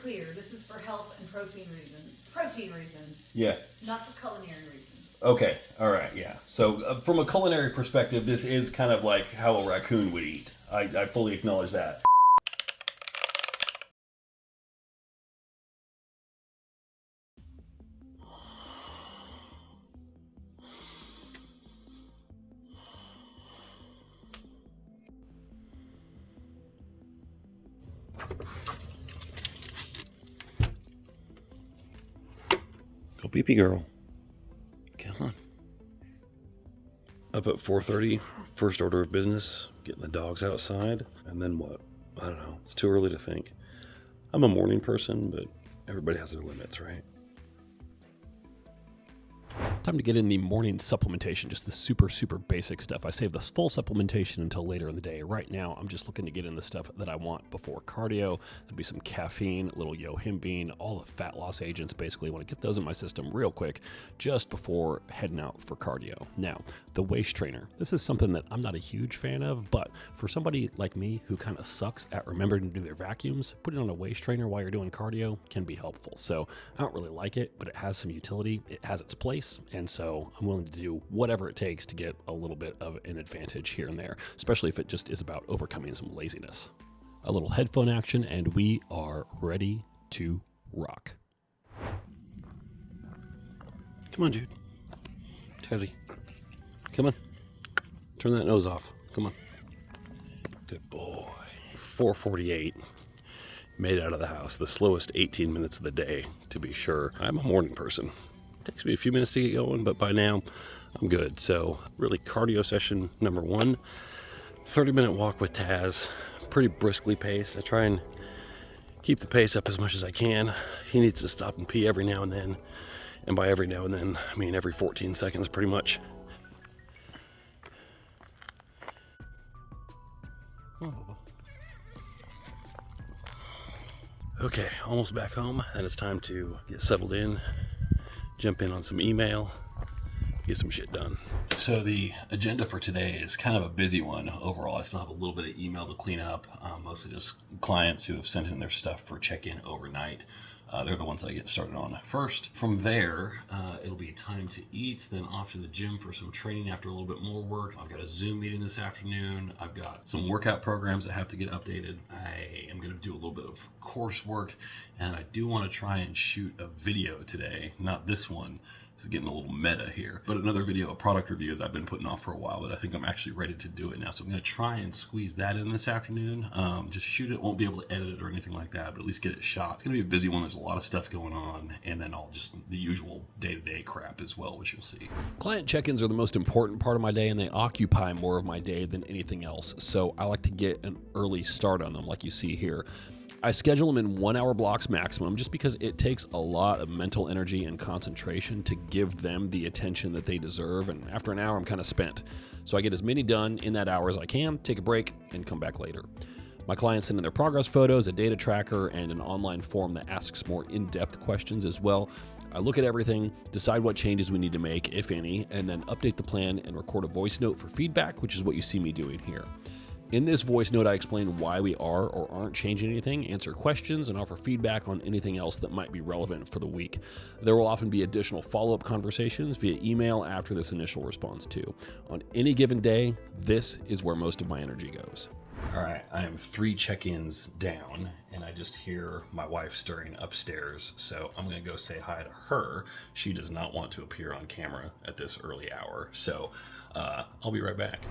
clear, this is for health and protein reasons. Protein reasons. Yeah. Not for culinary reasons. Okay, all right, yeah. So from a culinary perspective, this is kind of like how a raccoon would eat. I fully acknowledge that. Go pee-pee, girl. Come on. Up at 4:30, first order of business, getting the dogs outside, and then what? I don't know. It's too early to think. I'm a morning person, but everybody has their limits, right? Time to get in the morning supplementation, just the super basic stuff. I save the full supplementation until later in the day. Right now, I'm just looking to get in the stuff that I want before cardio. There'd be some caffeine, a little yohimbine, all the fat loss agents. Basically, I want to get those in my system real quick just before heading out for cardio. Now, the waist trainer. This is something that I'm not a huge fan of, but for somebody like me who kind of sucks at remembering to do their vacuums, putting on a waist trainer while you're doing cardio can be helpful. So I don't really like it, but it has some utility. It has its place. And so I'm willing to do whatever it takes to get a little bit of an advantage here and there, especially if it just is about overcoming some laziness. A little headphone action, and we are ready to rock. Come on, dude. Tazzy. Come on. Turn that nose off. Come on. Good boy. 4:48. Made it out of the house. The slowest 18 minutes of the day, to be sure. I'm a morning person. Takes me a few minutes to get going, but by now I'm good. So really cardio session number 1, 30-minute walk with Taz, pretty briskly paced. I try and keep the pace up as much as I can. He needs to stop and pee every now and then. And by every now and then, I mean every 14 seconds pretty much. Okay, almost back home, and it's time to get settled in. Jump in on some email, get some shit done. So the agenda for today is kind of a busy one overall. I still have a little bit of email to clean up, mostly just clients who have sent in their stuff for check-in overnight. They're the ones I get started on first. From there, it'll be time to eat, then off to the gym for some training after a little bit more work. I've got a Zoom meeting this afternoon. I've got some workout programs that have to get updated. I am going to do a little bit of coursework, and I do want to try and shoot a video today. Not this one. This is getting a little meta here, but another video, a product review that I've been putting off for a while, but I think I'm actually ready to do it now. So I'm going to try and squeeze that in this afternoon. Just shoot it. Won't be able to edit it or anything like that, but at least get it shot. It's going to be a busy one. There's a lot of stuff going on, and then I'll just the usual day-to-day crap as well, which you'll see. Client check-ins are the most important part of my day, and they occupy more of my day than anything else. So I like to get an early start on them, like you see here. I schedule them in 1 hour blocks maximum just because it takes a lot of mental energy and concentration to give them the attention that they deserve. And after an hour, I'm kind of spent. So I get as many done in that hour as I can, take a break, and come back later. My clients send in their progress photos, a data tracker, and an online form that asks more in-depth questions as well. I look at everything, decide what changes we need to make, if any, and then update the plan and record a voice note for feedback, which is what you see me doing here. In this voice note, I explain why we are or aren't changing anything, answer questions, and offer feedback on anything else that might be relevant for the week. There will often be additional follow-up conversations via email after this initial response too. On any given day, this is where most of my energy goes. All right, I am 3 check-ins down, and I just hear my wife stirring upstairs, so I'm going to go say hi to her. She does not want to appear on camera at this early hour, so I'll be right back.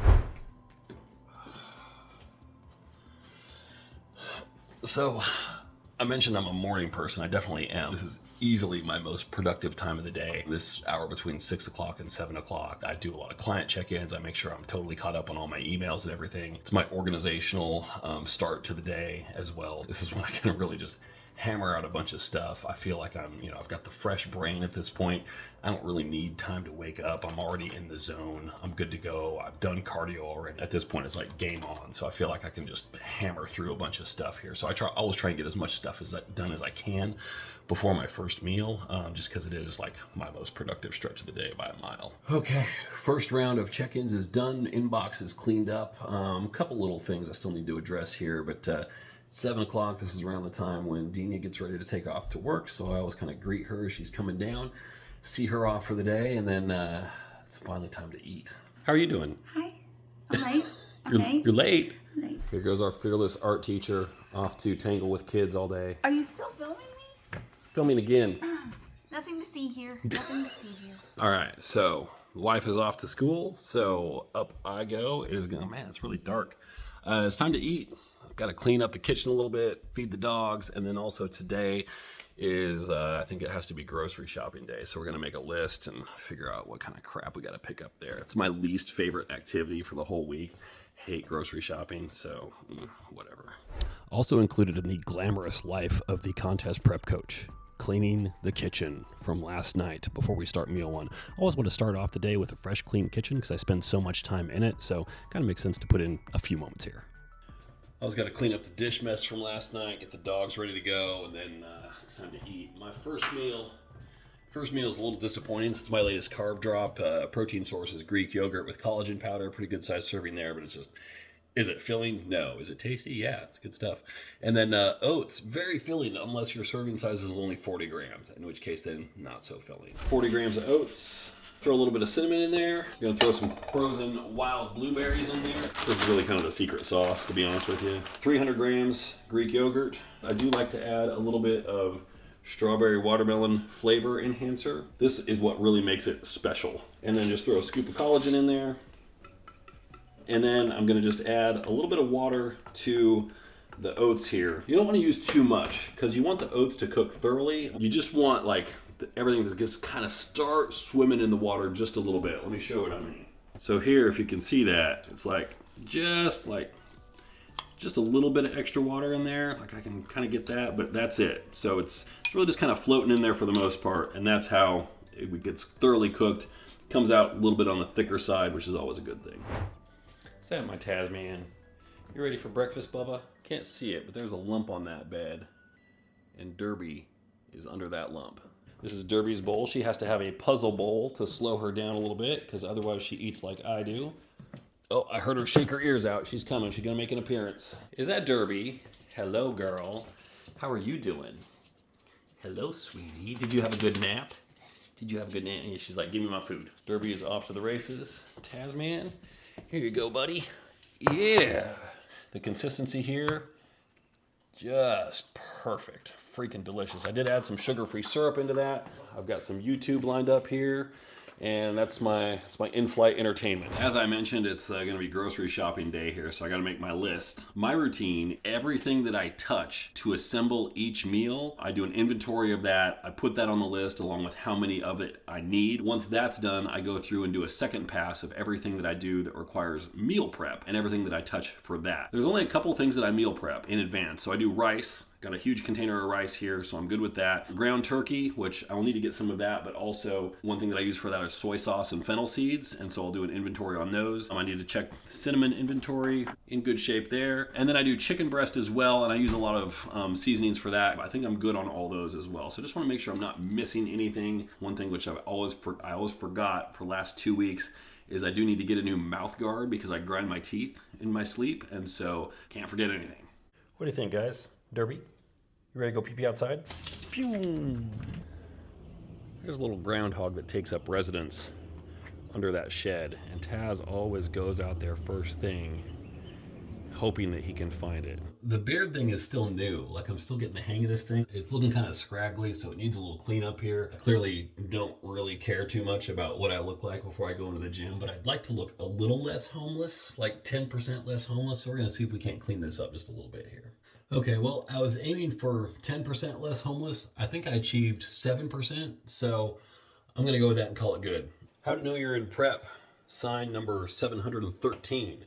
So, I mentioned I'm a morning person. I definitely am. This is easily my most productive time of the day. This hour between 6 o'clock and 7 o'clock, I do a lot of client check-ins. I make sure I'm totally caught up on all my emails and everything. It's my organizational start to the day as well. This is when I can really just hammer out a bunch of stuff. I feel like I've got the fresh brain at this point. I don't really need time to wake up. I'm already in the zone. I'm good to go. I've done cardio already. At this point, it's like game on. So I feel like I can just hammer through a bunch of stuff here. So I always try and get as much stuff done as I can before my first meal, just because it is like my most productive stretch of the day by a mile. Okay, first round of check-ins is done. Inbox is cleaned up. A couple little things I still need to address here, but 7 o'clock, this is around the time when Denia gets ready to take off to work, so I always kind of greet her as she's coming down, see her off for the day, and then it's finally time to eat. How are you doing? Hi. I'm late. You're late. I'm late. Here goes our fearless art teacher off to tangle with kids all day. Are you still filming me? Filming again. Nothing to see here. Nothing to see here. All right, so wife is off to school, so up I go. It is going, man, it's really dark. It's time to eat. I've got to clean up the kitchen a little bit, feed the dogs, and then also today is, I think it has to be grocery shopping day. So we're going to make a list and figure out what kind of crap we got to pick up there. It's my least favorite activity for the whole week. Hate grocery shopping, so whatever. Also included in the glamorous life of the contest prep coach, cleaning the kitchen from last night before we start meal one. I always want to start off the day with a fresh, clean kitchen because I spend so much time in it, so kind of makes sense to put in a few moments here. I was got to clean up the dish mess from last night, get the dogs ready to go, and then it's time to eat. My first meal is a little disappointing. It's my latest carb drop. Protein source is Greek yogurt with collagen powder. Pretty good size serving there, but it's just, is it filling? No. Is it tasty? Yeah, it's good stuff. And then oats, very filling unless your serving size is only 40 grams, in which case then not so filling. 40 grams of oats. Throw a little bit of cinnamon in there. Gonna throw some frozen wild blueberries in there. This is really kind of the secret sauce, to be honest with you. 300 grams Greek yogurt. I do like to add a little bit of strawberry watermelon flavor enhancer. This is what really makes it special. And then just throw a scoop of collagen in there. And then I'm gonna just add a little bit of water to the oats here. You don't want to use too much because you want the oats to cook thoroughly. You just want like everything to just kind of start swimming in the water just a little bit. Let me show what I mean. So here, if you can see that, it's just a little bit of extra water in there. Like I can kind of get that, but that's it. So it's really just kind of floating in there for the most part. And that's how it gets thoroughly cooked. Comes out a little bit on the thicker side, which is always a good thing. Is that my Tasman? You ready for breakfast, Bubba? Can't see it, but there's a lump on that bed. And Derby is under that lump. This is Derby's bowl. She has to have a puzzle bowl to slow her down a little bit because otherwise she eats like I do. Oh, I heard her shake her ears out. She's coming. She's going to make an appearance. Is that Derby? Hello, girl. How are you doing? Hello, sweetie. Did you have a good nap? Did you have a good nap? And she's like, give me my food. Derby is off to the races. Tasman, here you go, buddy. Yeah. The consistency here, just perfect. Freaking delicious. I did add some sugar-free syrup into that. I've got some YouTube lined up here, and that's my in-flight entertainment. As I mentioned, it's going to be grocery shopping day here, so I got to make my list. My routine, everything that I touch to assemble each meal, I do an inventory of that. I put that on the list along with how many of it I need. Once that's done, I go through and do a second pass of everything that I do that requires meal prep and everything that I touch for that. There's only a couple things that I meal prep in advance. So I do rice. Got a huge container of rice here, so I'm good with that. Ground turkey, which I'll need to get some of that, but also one thing that I use for that is soy sauce and fennel seeds, and so I'll do an inventory on those. I need to check cinnamon inventory, in good shape there. And then I do chicken breast as well, and I use a lot of seasonings for that. I think I'm good on all those as well. So just want to make sure I'm not missing anything. One thing which I always forgot for the last 2 weeks is I do need to get a new mouth guard because I grind my teeth in my sleep, and so can't forget anything. What do you think, guys? Derby? You ready to go pee-pee outside? Pew! There's a little groundhog that takes up residence under that shed, and Taz always goes out there first thing, hoping that he can find it. The beard thing is still new. Like, I'm still getting the hang of this thing. It's looking kind of scraggly, so it needs a little cleanup here. I clearly don't really care too much about what I look like before I go into the gym, but I'd like to look a little less homeless, like 10% less homeless, so we're going to see if we can't clean this up just a little bit here. Okay, well, I was aiming for 10% less homeless. I think I achieved 7%, so I'm going to go with that and call it good. How to know you're in prep. Sign number 713.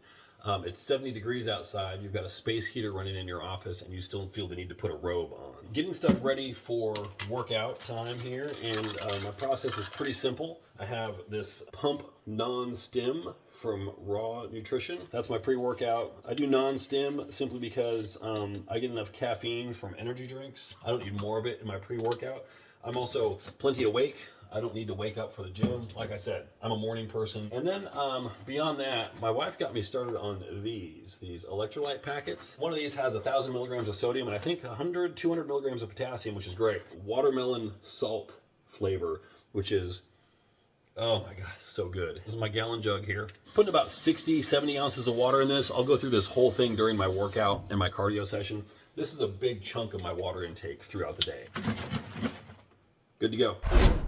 It's 70 degrees outside. You've got a space heater running in your office, and you still feel the need to put a robe on. Getting stuff ready for workout time here, and my process is pretty simple. I have this pump non-stim from Raw Nutrition. That's my pre-workout. I do non-stim simply because I get enough caffeine from energy drinks. I don't need more of it in my pre-workout. I'm also plenty awake. I don't need to wake up for the gym. Like I said, I'm a morning person. And then beyond that, my wife got me started on these electrolyte packets. One of these has 1,000 milligrams of sodium and I think 100, 200 milligrams of potassium, which is great. Watermelon salt flavor, which is, oh my God, so good. This is my gallon jug here. Putting about 60, 70 ounces of water in this. I'll go through this whole thing during my workout and my cardio session. This is a big chunk of my water intake throughout the day. Good to go.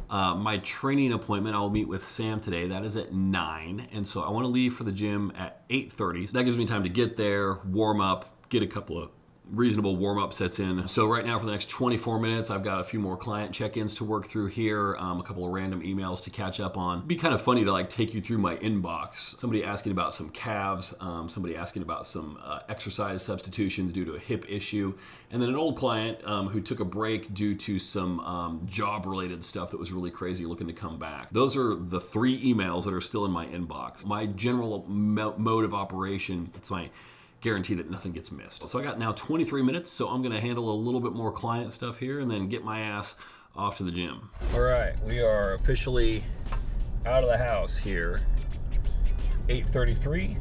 My training appointment, I'll meet with Sam today. That is at 9. And so I want to leave for the gym at 8:30. That gives me time to get there, warm up, get a couple of reasonable warm-up sets in. So right now for the next 24 minutes, I've got a few more client check-ins to work through here, a couple of random emails to catch up on. It'd be kind of funny to like take you through my inbox. Somebody asking about some calves, somebody asking about some exercise substitutions due to a hip issue, and then an old client who took a break due to some job-related stuff that was really crazy looking to come back. Those are the 3 emails that are still in my inbox. My general mode of operation, it's my guarantee that nothing gets missed. So I got now 23 minutes, so I'm gonna handle a little bit more client stuff here and then get my ass off to the gym. All right, we are officially out of the house here. It's 8:33,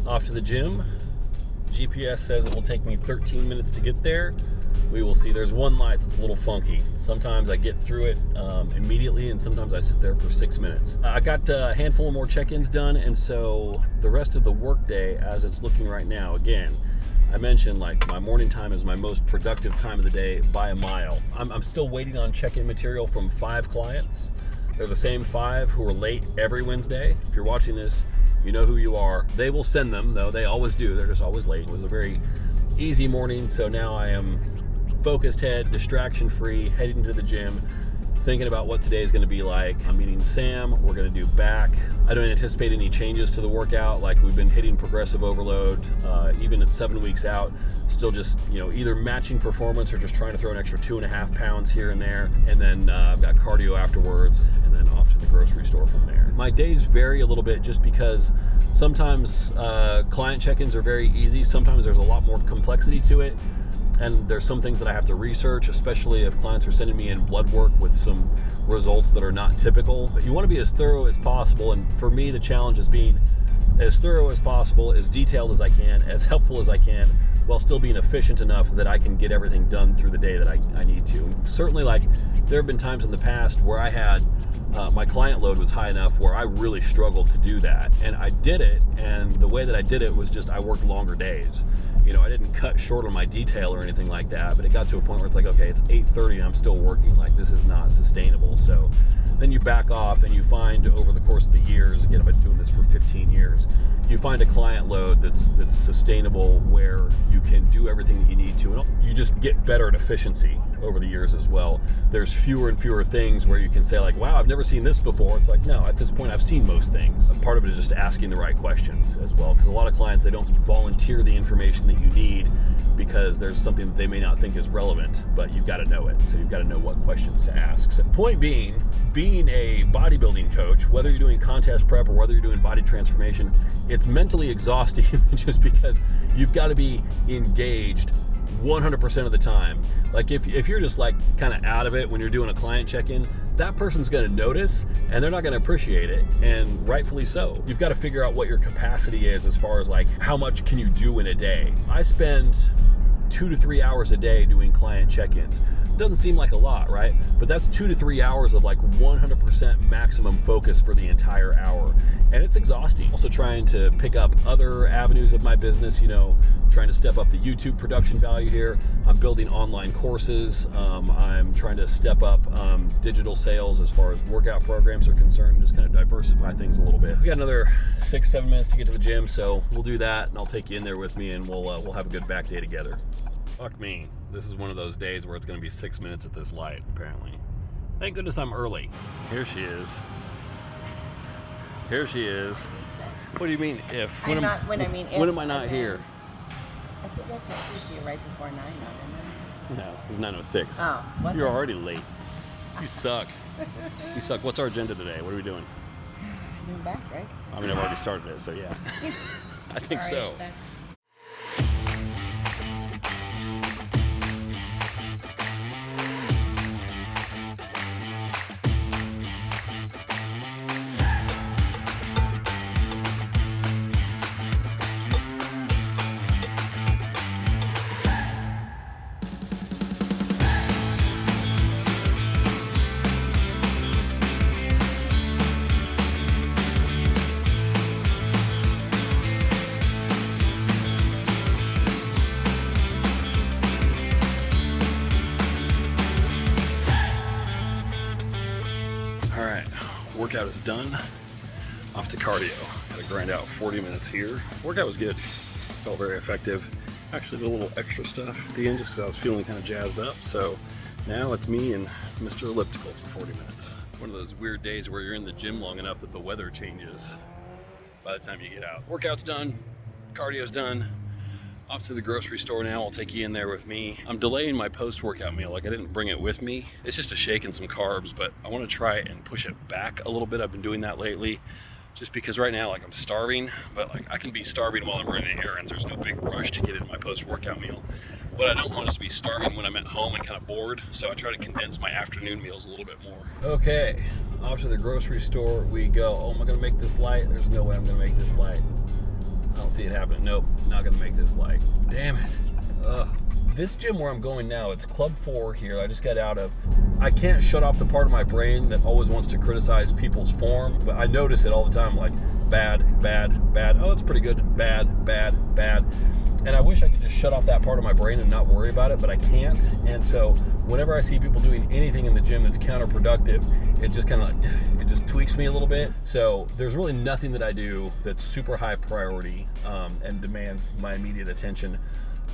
off to the gym. GPS says it will take me 13 minutes to get there. We will see. There's one light that's a little funky. Sometimes I get through it immediately, and sometimes I sit there for 6 minutes. I got a handful of more check-ins done, and so the rest of the workday, as it's looking right now, again, I mentioned like my morning time is my most productive time of the day by a mile. I'm still waiting on check-in material from 5 clients. They're the same 5 who are late every Wednesday. If you're watching this, you know who you are. They will send them, though. They always do. They're just always late. It was a very easy morning, so now I am focused head, distraction free, heading into the gym, thinking about what today is going to be like. I'm meeting Sam. We're going to do back. I don't anticipate any changes to the workout. Like we've been hitting progressive overload, even at 7 weeks out, still just, either matching performance or just trying to throw an extra 2.5 pounds here and there. And then I've got cardio afterwards and then off to the grocery store from there. My days vary a little bit just because sometimes client check-ins are very easy. Sometimes there's a lot more complexity to it. And there's some things that I have to research, especially if clients are sending me in blood work with some results that are not typical. You want to be as thorough as possible, and for me, the challenge is being as thorough as possible, as detailed as I can, as helpful as I can, while still being efficient enough that I can get everything done through the day that I need to. And certainly, there have been times in the past where I had my client load was high enough where I really struggled to do that. And I did it, and the way that I did it was just I worked longer days. I didn't cut short on my detail or anything like that, but it got to a point where it's like, okay, it's 8:30 and I'm still working. Like, this is not sustainable. So then you back off and you find over the course of the years, again, I've been doing this for 15 years, you find a client load that's sustainable where you can do everything that you need to. And you just get better at efficiency over the years as well. There's fewer and fewer things where you can say like, wow, I've never seen this before. It's like, no, at this point I've seen most things. Part of it is just asking the right questions as well, because a lot of clients, they don't volunteer the information that you need because there's something that they may not think is relevant, but you've got to know it. So you've got to know what questions to ask. So point being a bodybuilding coach, whether you're doing contest prep or whether you're doing body transformation, it's mentally exhausting just because you've got to be engaged 100% of the time. Like if you're just like kind of out of it when you're doing a client check-in, that person's going to notice and they're not going to appreciate it, and rightfully so. You've got to figure out what your capacity is as far as like how much can you do in a day. I spend 2 to 3 hours a day doing client check-ins. Doesn't seem like a lot, right? But that's 2 to 3 hours of like 100% maximum focus for the entire hour. And it's exhausting. Also trying to pick up other avenues of my business, trying to step up the YouTube production value here. I'm building online courses. I'm trying to step up digital sales as far as workout programs are concerned, just kind of diversify things a little bit. We got another 6-7 minutes to get to the gym, so we'll do that and I'll take you in there with me and we'll have a good back day together. Fuck me. This is one of those days where it's going to be 6 minutes at this light, apparently. Thank goodness I'm early. Here she is. Here she is. What do you mean if? When am I not here? I think I texted you right before 9, not No, it was 9:06. Oh, what? You're already late. You suck. You suck. What's our agenda today? What are we doing? Doing back, right? I mean, I've already started it, so yeah. I think so. Back. Workout is done. Off to cardio. Gotta grind out 40 minutes here. Workout was good. Felt very effective. Actually did a little extra stuff at the end just because I was feeling kind of jazzed up. So now it's me and Mr. Elliptical for 40 minutes. One of those weird days where you're in the gym long enough that the weather changes by the time you get out. Workout's done. Cardio's done. Off to the grocery store now. I'll take you in there with me. I'm delaying my post-workout meal. Like, I didn't bring it with me. It's just a shake and some carbs, but I want to try and push it back a little bit. I've been doing that lately just because right now, like, I'm starving, but like I can be starving while I'm running errands. There's no big rush to get into my post-workout meal. But I don't want us to be starving when I'm at home and kind of bored, so I try to condense my afternoon meals a little bit more. Okay, off to the grocery store we go. Oh, am I gonna make this light? There's no way I'm gonna make this light. I don't see it happening. Nope, not gonna make this light. Damn it. Ugh. This gym where I'm going now, it's Club 4 here. I just got out of. I can't shut off the part of my brain that always wants to criticize people's form, but I notice it all the time, like bad, bad, bad. Oh, that's pretty good. Bad, bad, bad. And I wish I could just shut off that part of my brain and not worry about it, but I can't. And so whenever I see people doing anything in the gym that's counterproductive, it just kind of like, it just tweaks me a little bit. So there's really nothing that I do that's super high priority and demands my immediate attention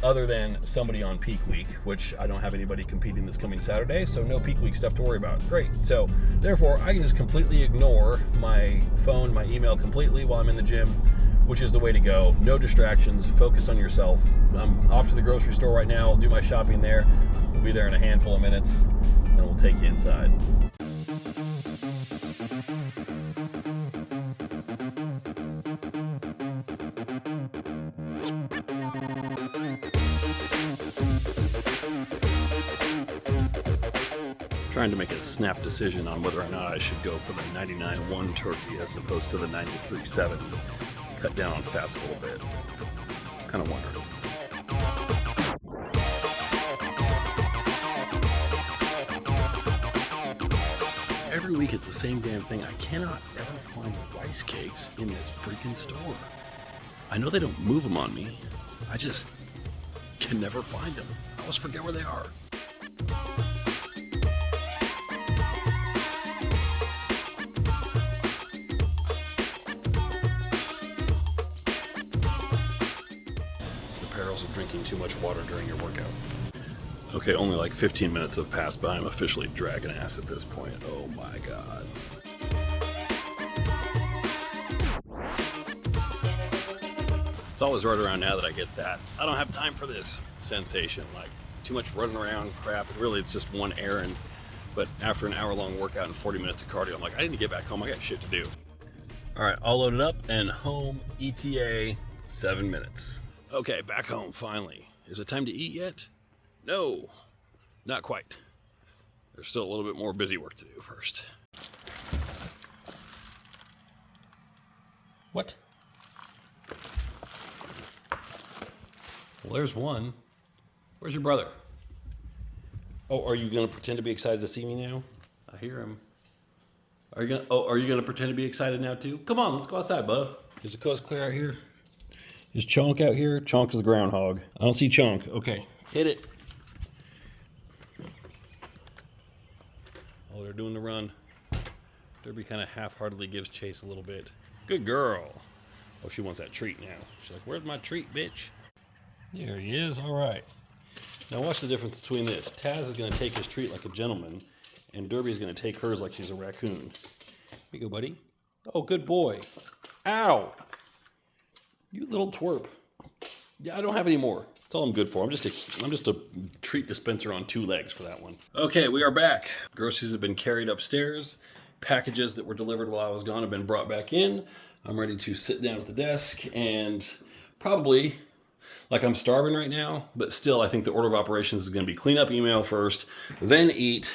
other than somebody on peak week, which I don't have anybody competing this coming Saturday, so no peak week stuff to worry about. Great. So therefore, I can just completely ignore my phone, my email completely while I'm in the gym, which is the way to go. No distractions, focus on yourself. I'm off to the grocery store right now. I'll do my shopping there. We'll be there in a handful of minutes, and we'll take you inside. Trying to make a snap decision on whether or not I should go for the 99.1 turkey as opposed to the 93.7. Cut down on fats a little bit. Kind of wondering. Every week it's the same damn thing. I cannot ever find rice cakes in this freaking store. I know they don't move them on me. I just can never find them. I always forget where they are. Of drinking too much water during your workout. Okay, only like 15 minutes have passed by. I'm officially dragging ass at this point. Oh my god. It's always right around now that I get that I don't have time for this sensation. Like, too much running around crap. And really, it's just one errand. But after an hour-long workout and 40 minutes of cardio, I'm like, I need to get back home. I got shit to do. All right, all loaded up and home. ETA 7 minutes. Okay, back home, finally. Is it time to eat yet? No, not quite. There's still a little bit more busy work to do first. What? Well, there's one. Where's your brother? Oh, are you gonna pretend to be excited to see me now? I hear him. Are you gonna pretend to be excited now too? Come on, let's go outside, bud. Is the coast clear out here? Is Chonk out here? Chonk is the groundhog. I don't see Chonk. Okay, hit it. Oh, they're doing the run. Derby kind of half-heartedly gives chase a little bit. Good girl. Oh, she wants that treat now. She's like, where's my treat, bitch? There he is. All right. Now watch the difference between this. Taz is going to take his treat like a gentleman, and Derby is going to take hers like she's a raccoon. Here you go, buddy. Oh, good boy. Ow. You little twerp. Yeah, I don't have any more. That's all I'm good for. I'm just a treat dispenser on 2 legs for that one. Okay, we are back. Groceries have been carried upstairs. Packages that were delivered while I was gone have been brought back in. I'm ready to sit down at the desk and probably, like, I'm starving right now, but still I think the order of operations is going to be clean up email first, then eat,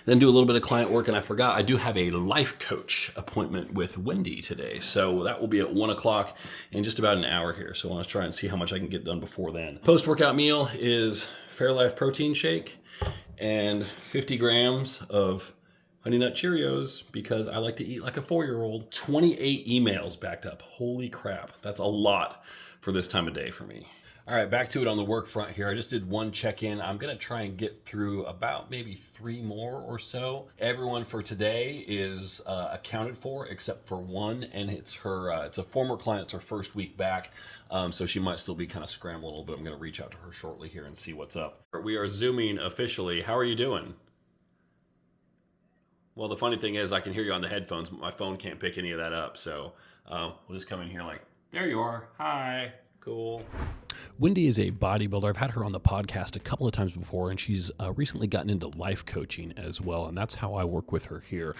then do a little bit of client work. And I forgot, I do have a life coach appointment with Wendy today. So that will be at 1 o'clock in just about an hour here. So I want to try and see how much I can get done before then. Post-workout meal is Fairlife protein shake and 50 grams of Honey Nut Cheerios because I like to eat like a 4-year-old. 28 emails backed up. Holy crap. That's a lot for this time of day for me. All right, back to it on the work front here. I just did one check-in. I'm gonna try and get through about maybe 3 more or so. Everyone for today is accounted for except for one, and it's her. It's a former client. It's her first week back, so she might still be kind of scrambling a little bit. I'm gonna reach out to her shortly here and see what's up. We are Zooming officially. How are you doing? Well, the funny thing is I can hear you on the headphones, but my phone can't pick any of that up. So we'll just come in here like, there you are. Hi. Cool. Wendy is a bodybuilder. I've had her on the podcast a couple of times before, and she's recently gotten into life coaching as well, and that's how I work with her here.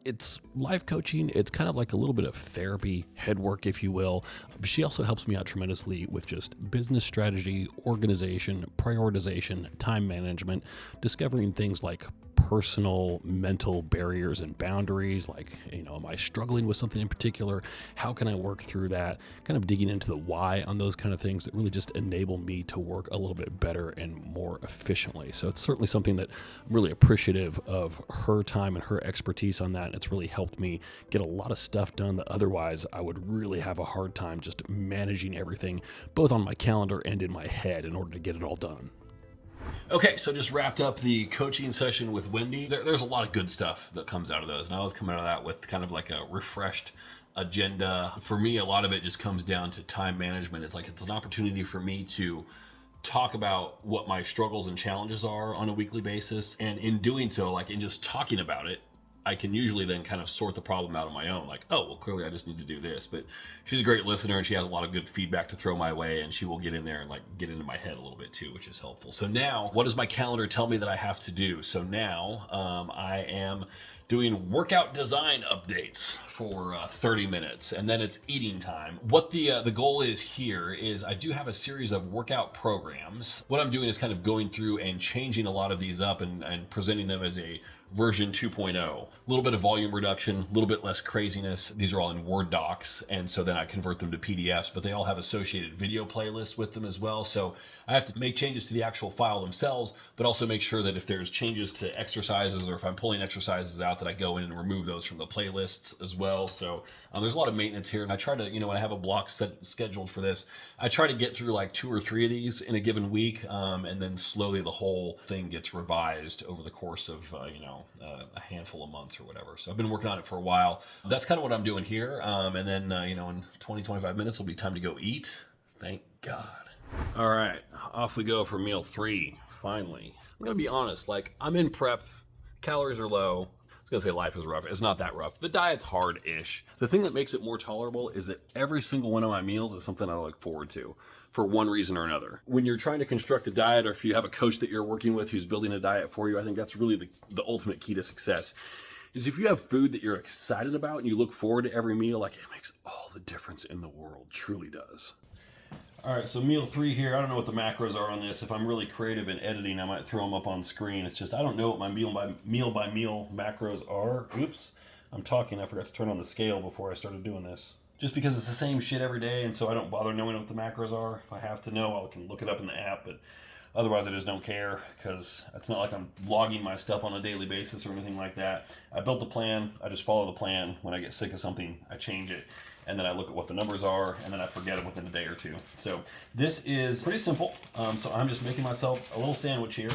It's life coaching. It's kind of like a little bit of therapy, head work, if you will. But she also helps me out tremendously with just business strategy, organization, prioritization, time management, discovering things like personal mental barriers and boundaries, like, am I struggling with something in particular? How can I work through that? Kind of digging into the why on those kind of things that really just enable me to work a little bit better and more efficiently. So it's certainly something that I'm really appreciative of her time and her expertise on that. And it's really helped me get a lot of stuff done that otherwise I would really have a hard time just managing everything, both on my calendar and in my head, in order to get it all done. Okay, so just wrapped up the coaching session with Wendy. There's a lot of good stuff that comes out of those, and I was coming out of that with kind of like a refreshed agenda. For me, a lot of it just comes down to time management. It's like it's an opportunity for me to talk about what my struggles and challenges are on a weekly basis, and in doing so, like in just talking about it, I can usually then kind of sort the problem out on my own. Like, oh, well, clearly I just need to do this. But she's a great listener, and she has a lot of good feedback to throw my way, and she will get in there and like get into my head a little bit too, which is helpful. So now, what does my calendar tell me that I have to do? So now I am doing workout design updates for 30 minutes, and then it's eating time. What the goal is here is I do have a series of workout programs. What I'm doing is kind of going through and changing a lot of these up and presenting them as a version 2.0. A little bit of volume reduction, a little bit less craziness. These are all in Word docs, and so then I convert them to PDFs, but they all have associated video playlists with them as well. So I have to make changes to the actual file themselves, but also make sure that if there's changes to exercises, or if I'm pulling exercises out, that I go in and remove those from the playlists as well. So there's a lot of maintenance here, and I try to, when I have a block scheduled for this, I try to get through like 2 or 3 of these in a given week, and then slowly the whole thing gets revised over the course of, a handful of months or whatever. So I've been working on it for a while. That's kind of what I'm doing here. And then, in 20-25 minutes, it'll be time to go eat. Thank God. All right, off we go for meal 3, finally. I'm going to be honest, like, I'm in prep, calories are low. I was going to say life is rough. It's not that rough. The diet's hard-ish. The thing that makes it more tolerable is that every single one of my meals is something I look forward to for one reason or another. When you're trying to construct a diet, or if you have a coach that you're working with who's building a diet for you, I think that's really the ultimate key to success. Is if you have food that you're excited about and you look forward to every meal, like, it makes all the difference in the world. Truly does. All right, so meal 3 here. I don't know what the macros are on this. If I'm really creative in editing, I might throw them up on screen. It's just I don't know what my meal by meal macros are. Oops, I'm talking. I forgot to turn on the scale before I started doing this. Just because it's the same shit every day, and so I don't bother knowing what the macros are. If I have to know, I can look it up in the app, but otherwise I just don't care, because it's not like I'm logging my stuff on a daily basis or anything like that. I built the plan. I just follow the plan. When I get sick of something, I change it. And then I look at what the numbers are, and then I forget it within a day or two. So this is pretty simple. So I'm just making myself a little sandwich here,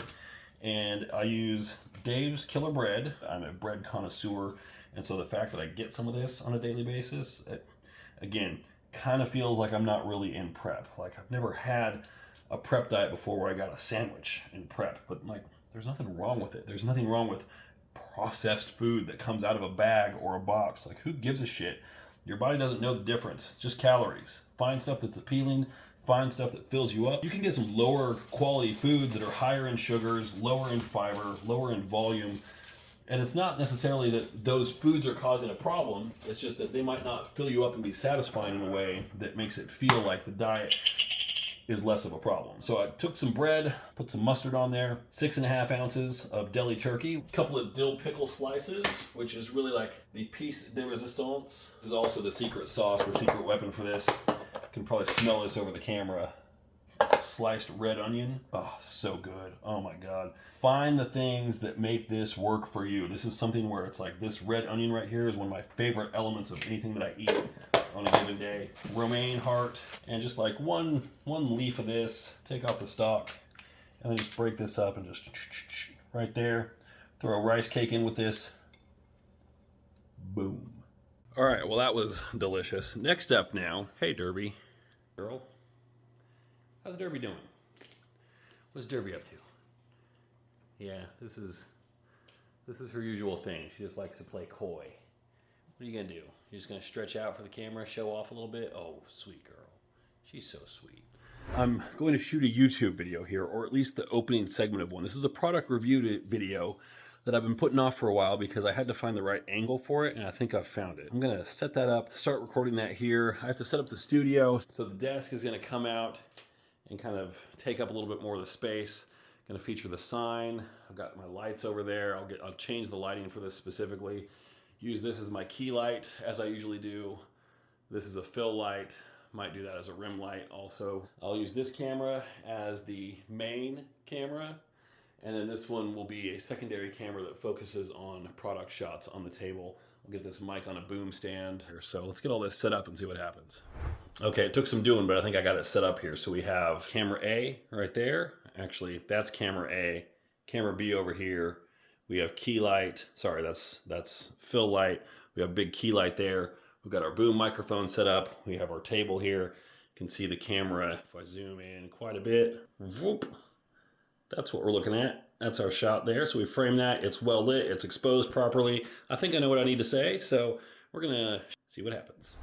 and I use Dave's Killer Bread. I'm a bread connoisseur, and so the fact that I get some of this on a daily basis, it, again, kind of feels like I'm not really in prep. Like, I've never had a prep diet before where I got a sandwich in prep, but like, there's nothing wrong with it. There's nothing wrong with processed food that comes out of a bag or a box. Like, who gives a shit? Your body doesn't know the difference. Just calories. Find stuff that's appealing. Find stuff that fills you up. You can get some lower quality foods that are higher in sugars, lower in fiber, lower in volume. And it's not necessarily that those foods are causing a problem. It's just that they might not fill you up and be satisfying in a way that makes it feel like the diet is less of a problem. So I took some bread, put some mustard on there, 6.5 ounces of deli turkey, a couple of dill pickle slices, which is really like the piece de resistance. This is also the secret sauce, the secret weapon for this. You can probably smell this over the camera. Sliced red onion. Oh, so good. Oh my God. Find the things that make this work for you. This is something where it's like, this red onion right here is one of my favorite elements of anything that I eat. on a given day. Romaine heart, and just like one leaf of this, take off the stalk, and then just break this up and just right there. Throw a rice cake in with this. Boom. All right, well that was delicious. Next up now, hey Derby. Girl, how's Derby doing? What's Derby up to? Yeah, this is her usual thing. She just likes to play coy. What are you gonna do? You're just gonna stretch out for the camera, show off a little bit? Oh, sweet girl. She's so sweet. I'm going to shoot a YouTube video here, or at least the opening segment of one. This is a product review video that I've been putting off for a while because I had to find the right angle for it, and I think I've found it. I'm gonna set that up, start recording that here. I have to set up the studio, so the desk is gonna come out and kind of take up a little bit more of the space. Gonna feature the sign. I've got my lights over there. I'll change the lighting for this specifically. Use this as my key light, as I usually do. This is a fill light. Might do that as a rim light also. I'll use this camera as the main camera, and then this one will be a secondary camera that focuses on product shots on the table. I'll get this mic on a boom stand. So let's get all this set up and see what happens. Okay, it took some doing, but I think I got it set up here. So we have camera A right there. Actually, that's camera A. Camera B over here. We have key light. Sorry, that's fill light. We have big key light there. We've got our boom microphone set up. We have our table here. You can see the camera. If I zoom in quite a bit, whoop, that's what we're looking at. That's our shot there. So we frame that. It's well lit. It's exposed properly. I think I know what I need to say. So we're gonna see what happens.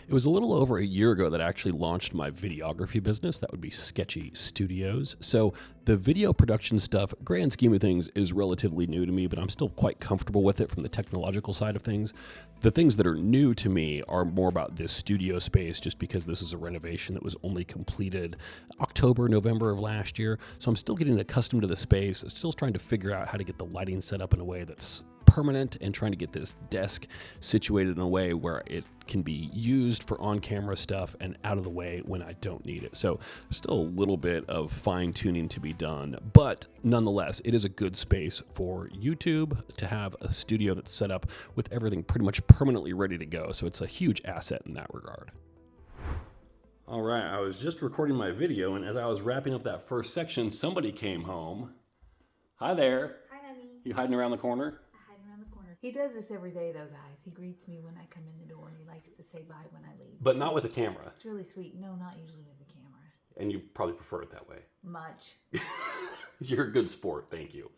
It was a little over a year ago that I actually launched my videography business. That would be Sketchy Studios. So the video production stuff, grand scheme of things, is relatively new to me, but I'm still quite comfortable with it from the technological side of things. The things that are new to me are more about this studio space, just because this is a renovation that was only completed October, November of last year. So I'm still getting accustomed to the space, still trying to figure out how to get the lighting set up in a way that's permanent, and trying to get this desk situated in a way where it can be used for on-camera stuff and out of the way when I don't need it. So still a little bit of fine-tuning to be done, but nonetheless, it is a good space for YouTube to have a studio that's set up with everything pretty much permanently ready to go. So it's a huge asset in that regard. All right, I was just recording my video, and as I was wrapping up that first section, somebody came home. Hi there. Hi, honey. You hiding around the corner? He does this every day, though, guys. He greets me when I come in the door, and he likes to say bye when I leave. But not with a camera. It's really sweet. No, not usually with the camera. And you probably prefer it that way. Much. You're a good sport. Thank you.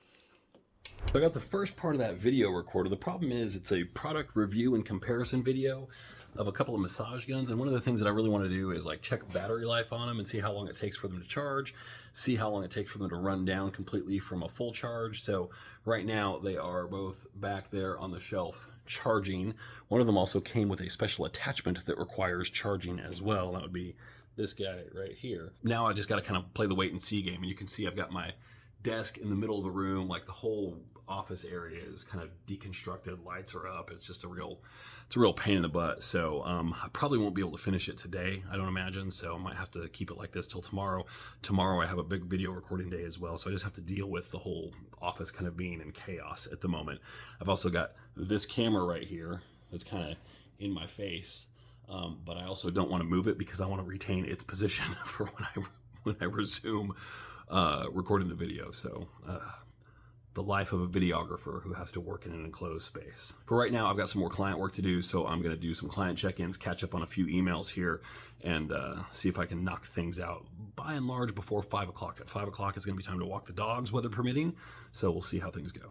So I got the first part of that video recorded. The problem is it's a product review and comparison video of a couple of massage guns, and one of the things that I really want to do is like check battery life on them and see how long it takes for them to charge, see how long it takes for them to run down completely from a full charge. So right now they are both back there on the shelf charging. One of them also came with a special attachment that requires charging as well. That would be this guy right here. Now I just got to kind of play the wait and see game, and you can see I've got my desk in the middle of the room. Like the whole office area is kind of deconstructed, lights are up. It's just a real pain in the butt. So I probably won't be able to finish it today, I don't imagine. So I might have to keep it like this till tomorrow. Tomorrow I have a big video recording day as well. So I just have to deal with the whole office kind of being in chaos at the moment. I've also got this camera right here that's kind of in my face. But I also don't want to move it because I want to retain its position for when I resume recording the video. So the life of a videographer who has to work in an enclosed space. For right now, I've got some more client work to do, so I'm going to do some client check-ins, catch up on a few emails here, and see if I can knock things out by and large before 5 o'clock. At 5 o'clock, it's going to be time to walk the dogs, weather permitting, so we'll see how things go.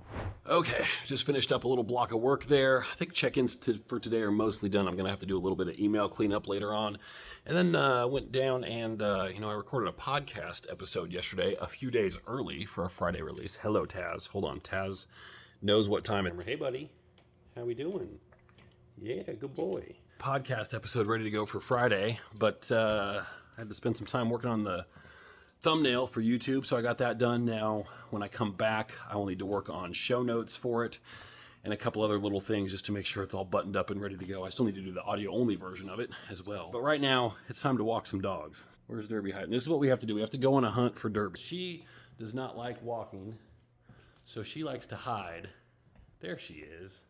Okay, just finished up a little block of work there. I think check-ins for today are mostly done. I'm going to have to do a little bit of email cleanup later on. And then went down and, I recorded a podcast episode yesterday, a few days early for a Friday release. Hello, Taz. Hold on. Taz knows what time it is. Hey, buddy. How we doing? Yeah, good boy. Podcast episode ready to go for Friday, but I had to spend some time working on the thumbnail for YouTube, so I got that done. Now, when I come back, I will need to work on show notes for it and a couple other little things just to make sure it's all buttoned up and ready to go. I still need to do the audio-only version of it as well. But right now, it's time to walk some dogs. Where's Derby hiding? This is what we have to do. We have to go on a hunt for Derby. She does not like walking, so she likes to hide. There she is.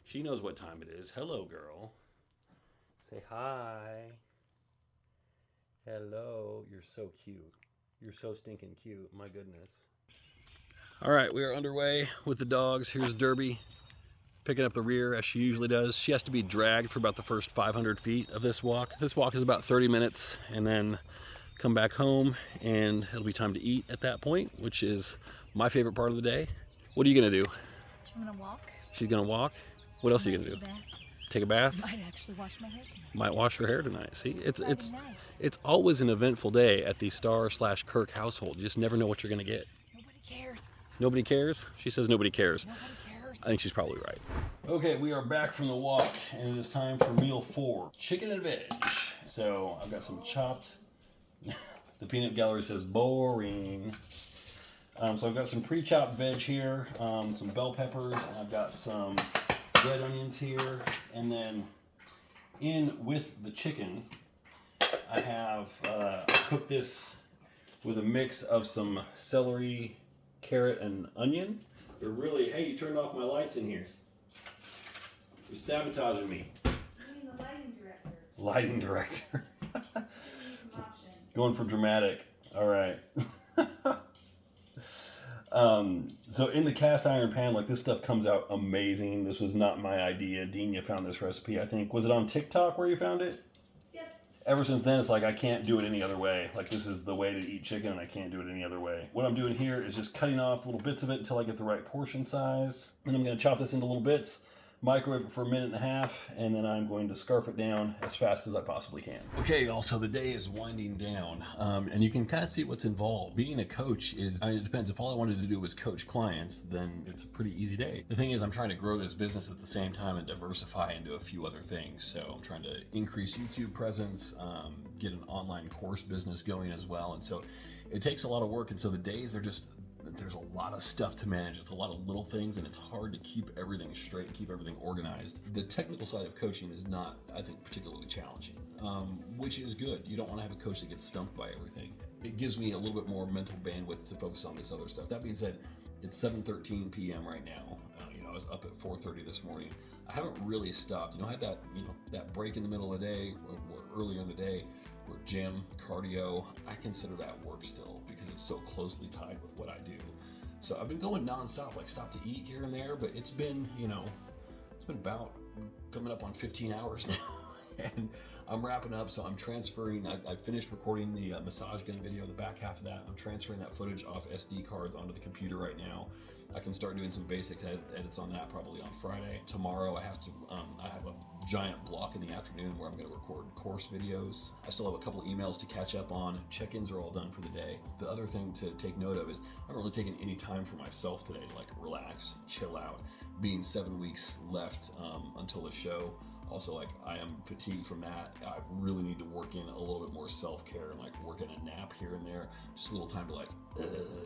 She knows what time it is. Hello, girl. Say hi. Hello. You're so cute. You're so stinking cute. My goodness. All right, we are underway with the dogs. Here's Derby picking up the rear as she usually does. She has to be dragged for about the first 500 feet of this walk. This walk is about 30 minutes and then come back home and it'll be time to eat at that point, which is my favorite part of the day. What are you gonna do? I'm gonna walk. She's gonna walk. What else are you gonna do? Take a bath? Might actually wash my hair tonight. Might wash her hair tonight. See, it's always an eventful day at the Star/Kirk household. You just never know what you're gonna get. Nobody cares. Nobody cares? She says nobody cares. Nobody cares. I think she's probably right. Okay, we are back from the walk, and it is time for meal 4, chicken and veg. So I've got some chopped. The peanut gallery says boring. So I've got some pre-chopped veg here, some bell peppers, and I've got some red onions here, and then in with the chicken, I have cooked this with a mix of some celery, carrot, and onion. They're really, hey, you turned off my lights in here. You're sabotaging me. You mean the lighting director? Lighting director. Some options. Going for dramatic. All right. So in the cast iron pan, like this stuff comes out amazing. This was not my idea. Denia found this recipe, I think. Was it on TikTok where you found it? Yep. Ever since then, it's like I can't do it any other way. Like this is the way to eat chicken and I can't do it any other way. What I'm doing here is just cutting off little bits of it until I get the right portion size. Then I'm going to chop this into little bits, microwave it for 1.5 minutes, and then I'm going to scarf it down as fast as I possibly can. Okay, also the day is winding down, and you can kind of see what's involved. Being a coach is, it depends. If all I wanted to do was coach clients, then it's a pretty easy day. The thing is, I'm trying to grow this business at the same time and diversify into a few other things. So I'm trying to increase YouTube presence, get an online course business going as well, and so it takes a lot of work, and so the days are just, there's a lot of stuff to manage. It's a lot of little things, and it's hard to keep everything straight, keep everything organized. The technical side of coaching is not, I think, particularly challenging, which is good. You don't want to have a coach that gets stumped by everything. It gives me a little bit more mental bandwidth to focus on this other stuff. That being said, it's 7:13 p.m. right now. I was up at 4:30 this morning. I haven't really stopped. I had that, that break in the middle of the day, or earlier in the day, where gym, cardio, I consider that work still because it's so closely tied with what I do. So I've been going nonstop, like stop to eat here and there, but it's been, it's been about coming up on 15 hours now. And I'm wrapping up, so I'm transferring. I finished recording the massage gun video, the back half of that. I'm transferring that footage off SD cards onto the computer right now. I can start doing some basic edits on that probably on Friday. Tomorrow I have a giant block in the afternoon where I'm going to record course videos. I still have a couple emails to catch up on. Check-ins are all done for the day. The other thing to take note of is I haven't really taken any time for myself today to like relax, chill out. Being 7 weeks left until the show. Also, like, I am fatigued from that. I really need to work in a little bit more self-care and like work in a nap here and there. Just a little time to like,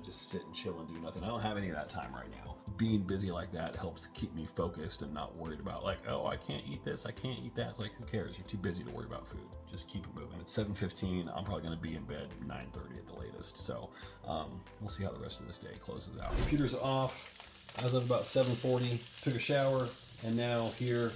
just sit and chill and do nothing. I don't have any of that time right now. Being busy like that helps keep me focused and not worried about like, oh, I can't eat this, I can't eat that. It's like, who cares? You're too busy to worry about food. Just keep it moving. It's 7:15. I'm probably gonna be in bed 9:30 at the latest. So we'll see how the rest of this day closes out. Computer's off. I was up about 7:40, took a shower, and now here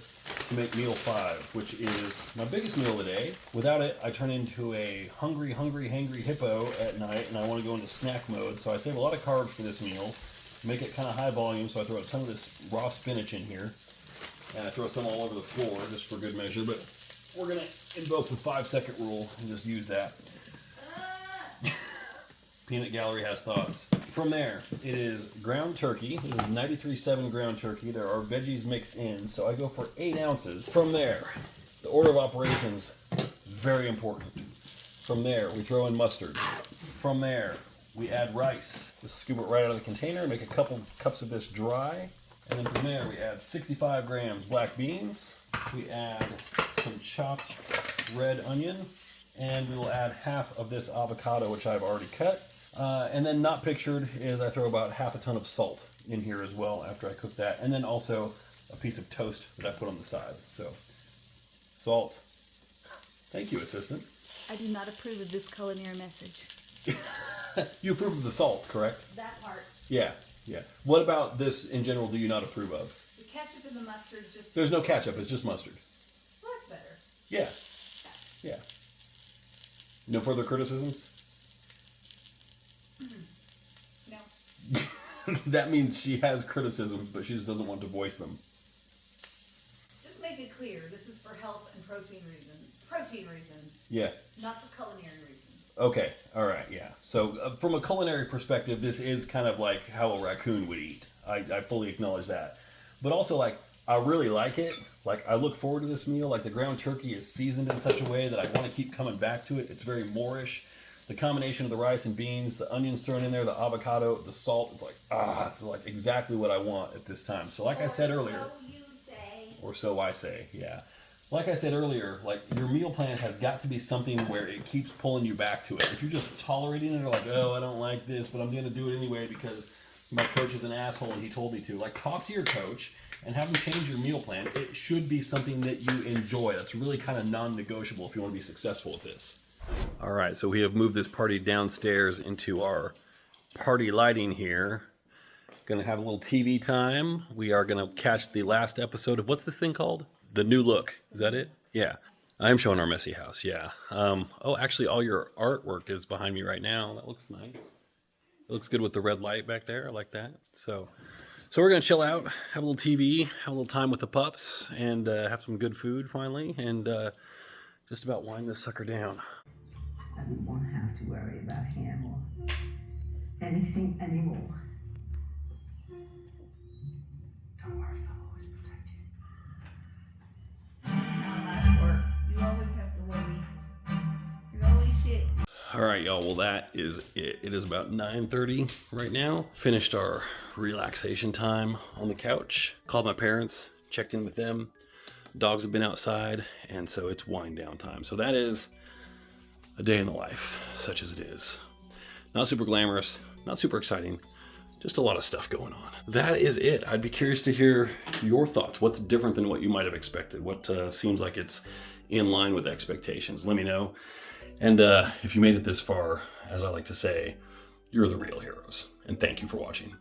to make meal 5, which is my biggest meal of the day. Without it, I turn into a hungry hippo at night, and I want to go into snack mode. So I save a lot of carbs for this meal, make it kind of high volume. So I throw a ton of this raw spinach in here, and I throw some all over the floor just for good measure. But we're gonna invoke the 5-second rule and just use that. Peanut Gallery has thoughts. From there, it is ground turkey. This is 93.7 ground turkey. There are veggies mixed in, so I go for 8 ounces. From there, the order of operations, very important. From there, we throw in mustard. From there, we add rice. Just scoop it right out of the container, make a couple cups of this dry. And then from there, we add 65 grams black beans. We add some chopped red onion. And we will add half of this avocado, which I've already cut. And then not pictured is I throw about half a ton of salt in here as well after I cook that. And then also a piece of toast that I put on the side. So, salt. Thank you, assistant. I do not approve of this culinary message. You approve of the salt, correct? That part. Yeah. What about this in general do you not approve of? The ketchup and the mustard just... There's no ketchup, it's just mustard. Well, that's better. Yeah. Yeah. No further criticisms? No. That means she has criticisms, but she just doesn't want to voice them. Just make it clear, this is for health and protein reasons. Protein reasons, Yeah. not for culinary reasons. Okay. All right. Yeah. So from a culinary perspective, this is kind of like how a raccoon would eat. I fully acknowledge that. But also, like, I really like it. Like, I look forward to this meal. Like, the ground turkey is seasoned in such a way that I want to keep coming back to it. It's very Moorish. The combination of the rice and beans, the onions thrown in there, the avocado, the salt, it's like exactly what I want at this time. So like I said earlier, or so I say, yeah. Like I said earlier, like, your meal plan has got to be something where it keeps pulling you back to it. If you're just tolerating it or like, oh, I don't like this, but I'm going to do it anyway because my coach is an asshole and he told me to. Like, talk to your coach and have them change your meal plan. It should be something that you enjoy. That's really kind of non-negotiable if you want to be successful with this. All right, so we have moved this party downstairs into our party lighting here. Gonna have a little TV time. We are gonna catch the last episode of, what's this thing called? The New Look. Is that it? Yeah. I am showing our messy house, yeah. Oh, actually, all your artwork is behind me right now. That looks nice. It looks good with the red light back there. I like that. So we're gonna chill out, have a little TV, have a little time with the pups, and have some good food finally, and just about wind this sucker down. I we won't have to worry about him or anything anymore. Don't worry, I'll always protect you. How life works. You always have to worry. There's always shit. All right, y'all. Well, that is it. It is about 9:30 right now. Finished our relaxation time on the couch. Called my parents, checked in with them. Dogs have been outside, and so it's wind down time. So that is a day in the life, such as it is. Not super glamorous, not super exciting, just a lot of stuff going on. That is it. I'd be curious to hear your thoughts. What's different than what you might have expected? What seems like it's in line with expectations? Let me know. And if you made it this far, as I like to say, you're the real heroes. And thank you for watching.